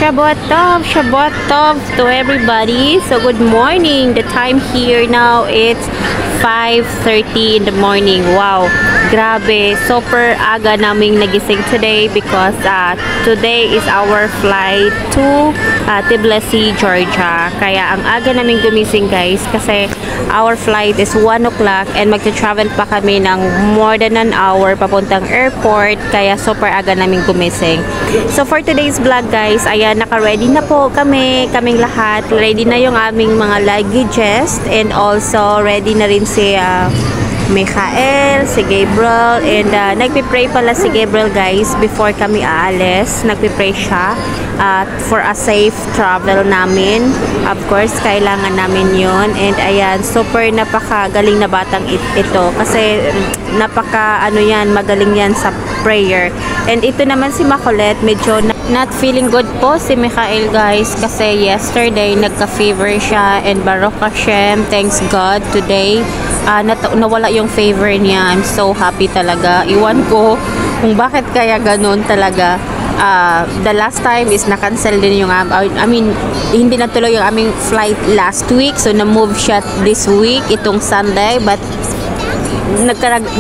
Shabbat Tov to everybody. So good morning. The time here now it's 5:30 in the morning. Wow, grabe. Super aga naming nagising today because today is our flight to Tbilisi, Georgia. Kaya ang aga naming gumising guys kasi our flight is 1 o'clock and magta-travel pa kami ng more than an hour papuntang airport. Kaya super aga naming gumising. So for today's vlog guys, ayan, naka-ready na po kaming lahat. Ready na yung aming mga luggages and also ready na rin si Michael, si Gabriel, and nagpipray pala si Gabriel guys before kami aalis. Nagpipray siya for a safe travel namin. Of course, kailangan namin yun. And ayan, super napakagaling na batang ito kasi magaling yan sa prayer. And ito naman si Macolette, medyo not feeling good po si Michael guys kasi yesterday nagka-fever siya and Baruch Hashem, thanks God today nawala yung fever niya. I'm so happy talaga. Iwan ko kung bakit kaya ganun talaga. The last time is na-cancel din yung hindi natuloy yung aming flight last week, so na-move siya this week itong Sunday, but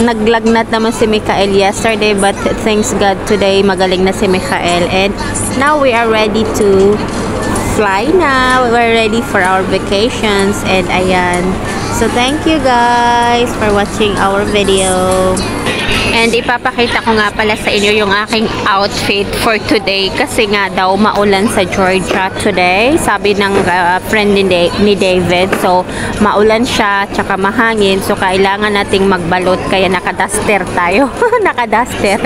naglagnat naman si Michael yesterday, but thanks God today magaling na si Michael. And now we are ready to fly now. We're ready for our vacations. And ayan, so thank you guys for watching our video. And ipapakita ko nga pala sa inyo yung aking outfit for today kasi nga daw maulan sa Georgia today, sabi ng friend ni David. So maulan siya tsaka mahangin, so kailangan nating magbalot kaya nakaduster tayo. Nakaduster.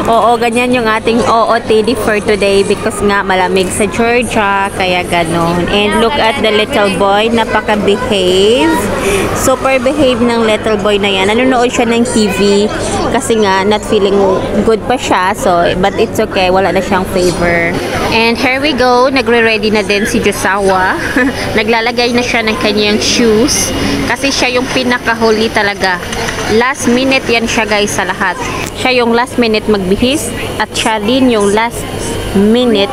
Oo, ganyan yung ating OOTD for today because nga malamig sa Georgia kaya ganon. And look at the little boy, napaka-behave. Super behave ng little boy na yan. Nanonood siya ng TV kasi nga not feeling good pa siya, so but it's okay, wala na siyang fever. And here we go, nagre-ready na din si Josawa. Naglalagay na siya ng kanyang shoes kasi siya yung pinakahuli talaga. Last minute yan siya guys sa lahat. Siya yung last minute magbihis at siya din yung last minute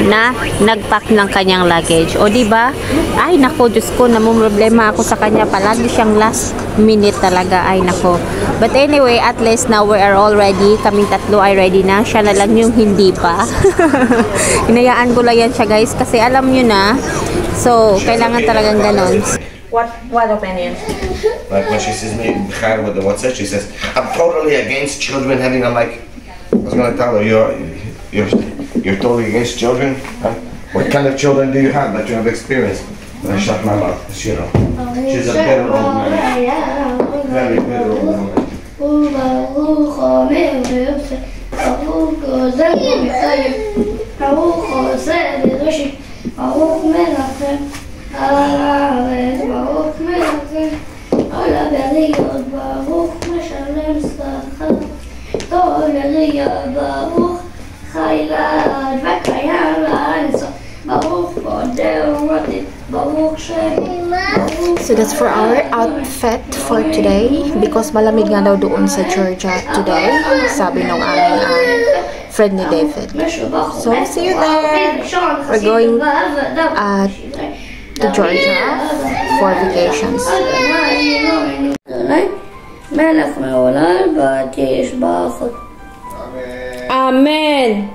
na nagpack ng kanyang luggage. O diba? Ay nako, Diyos ko, namumroblema ako sa kanya. Palagi siyang last minute talaga. Ay nako. But anyway, at least now we are all ready. Kaming tatlo ay ready na. Siya na lang yung hindi pa. Hinayaan ko lang yan siya guys kasi alam nyo na. So, kailangan talagang ganon. What opinion? Like when she says me, what's that? She says, I'm totally against children having a I was gonna tell her, you're totally against children? Huh? What kind of children do you have that you have experienced? I shut my mouth, you know. She's a bitter old woman. Very bitter old woman. So that's for our outfit for today because malamig nga daw doon sa Georgia today, sabi nung aming friend ni David. So see you there. We're going to Georgia for vacations. Amen.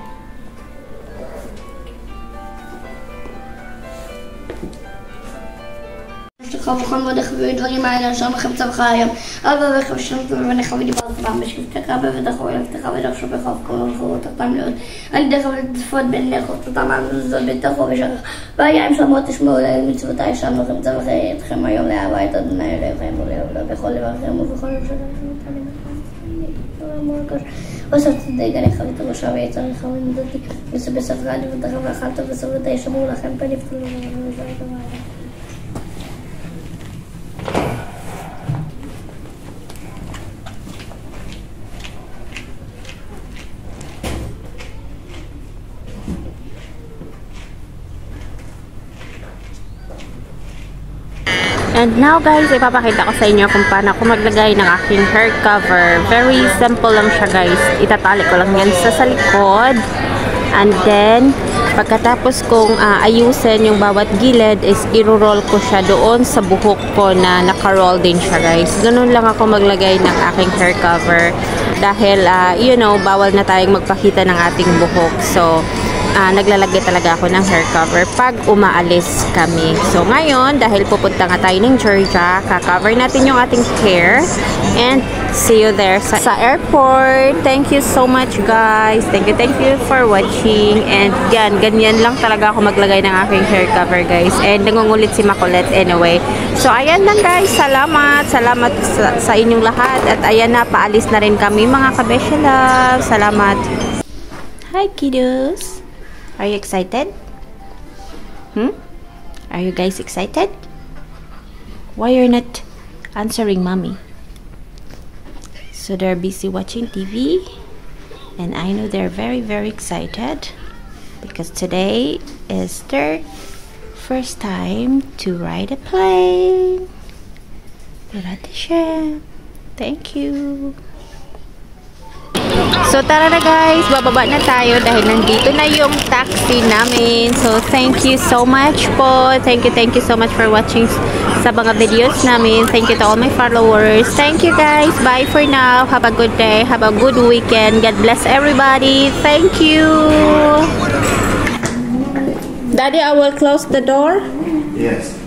محمد اخوي دوري معنا عشان خمسة بخايم أبا بخاف شنطة من اخوي دي بعض طبعا مش كنت أبا بدأ اخوي اخوي ده شو بخافكم اخوي تقطع من عندي اخوي تفوت بيني اخوي طبعا نزل بيت اخوي بشغل بايع مش موت شمولة من سبت عايش عم خمسة بخايم تخم يوم لا بايت الدنيا لا فاهم ولا بخلي بخايم وبخلي بشغل وصلت الدقيقة اخوي تبغى شوية اخوي ندتي بس غالي بدخل خالته بس بدأ يشمولة خم بني في And now guys, ipapakita ko sa inyo kung paano ako maglagay ng aking hair cover. Very simple lang siya guys. Itatali ko lang yan sa likod. And then, Pagkatapos kong ayusin yung bawat gilid is iro-roll ko siya doon sa buhok ko na naka-roll din siya, guys. Ganun lang ako maglagay ng aking hair cover dahil you know, bawal na tayong magpakita ng ating buhok. So naglalagay talaga ako ng hair cover pag umaalis kami. So ngayon, dahil pupunta nga tayo ng Georgia, ka-cover natin yung ating hair and see you there sa airport. Thank you so much, guys. Thank you for watching. And yan, ganyan lang talaga ako maglagay ng aking hair cover, guys. And nangungulit si Makulet anyway. So ayan lang, guys. Salamat sa inyong lahat. At ayan na, paalis na rin kami mga kabesya love. Salamat. Hi, kiddos. Are you excited? Are you guys excited? Why you're not answering mommy? So they're busy watching TV, and I know they're very, very excited because today is their first time to ride a plane. Thank you. So tara na, guys, bababa na tayo dahil nandito na yung taxi namin. So thank you so much po. Thank you so much for watching sa mga videos namin. Thank you to all my followers. Thank you, guys. Bye for now. Have a good day. Have a good weekend. God bless everybody. Thank you. Daddy, I will close the door. Yes.